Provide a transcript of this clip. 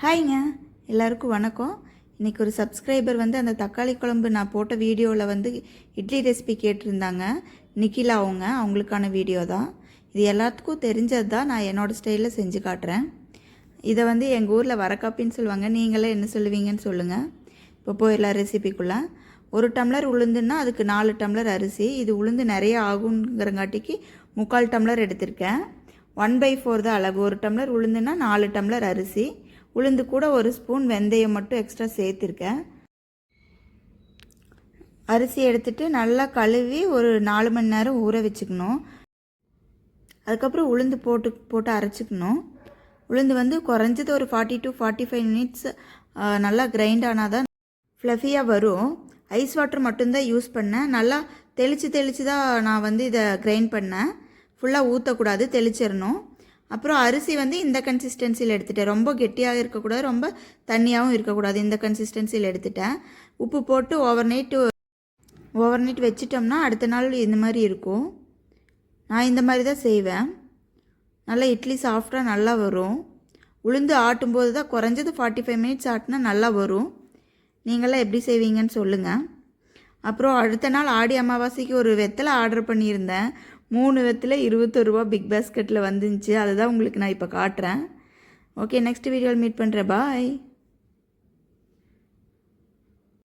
ஹாய்ங்க, எல்லாருக்கும் வணக்கம். இன்றைக்கி ஒரு சப்ஸ்கிரைபர் வந்து அந்த தக்காளி குழம்பு நான் போட்ட வீடியோவில் வந்து இட்லி ரெசிபி கேட்டிருந்தாங்க. நிக்கிலா அவங்களுக்கான வீடியோ தான் இது. எல்லாத்துக்கும் தெரிஞ்சது தான், நான் என்னோடய ஸ்டைலில் செஞ்சு காட்டுறேன். இதை வந்து எங்கள் ஊரில் வரக்காப்பின்னு சொல்லுவாங்க. நீங்களே என்ன சொல்லுவீங்கன்னு சொல்லுங்கள். இப்போ போயிடலாம் ரெசிபிக்குள்ளே. 1 டம்ளர் உளுந்துன்னா அதுக்கு 4 டம்ளர் அரிசி. இது உளுந்து நிறைய ஆகுங்கிறங்காட்டிக்கு 3/4 டம்ளர் எடுத்திருக்கேன். 1/4 தான் அளவு. 1 டம்ளர் உளுந்துன்னா 4 டம்ளர் அரிசி. உளுந்து கூட 1 ஸ்பூன் வெந்தயம் மட்டும் எக்ஸ்ட்ரா சேர்த்துருக்கேன். அரிசி எடுத்துகிட்டு நல்லா கழுவி ஒரு 4 மணி நேரம் ஊற வச்சுக்கணும். அதுக்கப்புறம் உளுந்து போட்டு அரைச்சிக்கணும். உளுந்து வந்து குறைஞ்சது ஒரு 40 to 45 மினிட்ஸ் நல்லா கிரைண்ட் ஆனால் தான் ஃப்ளஃபியாக வரும். ஐஸ் வாட்டர் மட்டும்தான் யூஸ் பண்ணேன். நல்லா தெளித்து தான் நான் வந்து இதை கிரைண்ட் பண்ணேன். ஃபுல்லாக ஊற்றக்கூடாது, தெளிச்சிடணும். அப்புறம் அரிசி வந்து இந்த கன்சிஸ்டன்சியில் எடுத்துட்டேன். ரொம்ப கெட்டியாக இருக்கக்கூடாது, ரொம்ப தண்ணியாகவும் இருக்கக்கூடாது. இந்த கன்சிஸ்டன்சியில் எடுத்துட்டேன். உப்பு போட்டு ஓவர் நைட் வச்சிட்டோம்னா அடுத்த நாள் இந்த மாதிரி இருக்கும். நான் இந்த மாதிரி தான் செய்வேன். நல்லா இட்லி சாஃப்டாக நல்லா வரும். உளுந்து ஆட்டும்போது தான் குறைஞ்சது 45 மினிட்ஸ் ஆட்டினா நல்லா வரும். நீங்களாம் எப்படி செய்வீங்கன்னு சொல்லுங்கள். அப்புறம் அடுத்த நாள் ஆடி அமாவாசைக்கு ஒரு வெத்தலை ஆர்டர் பண்ணியிருந்தேன். 3 வெத்தலை 21 ரூபா பிக் பாஸ்கெட்டில் வந்துருந்துச்சு. அதுதான் உங்களுக்கு நான் இப்போ காட்டுறேன். ஓகே, நெக்ஸ்ட் வீடியோவில் மீட் பண்ணுறேன். பாய்.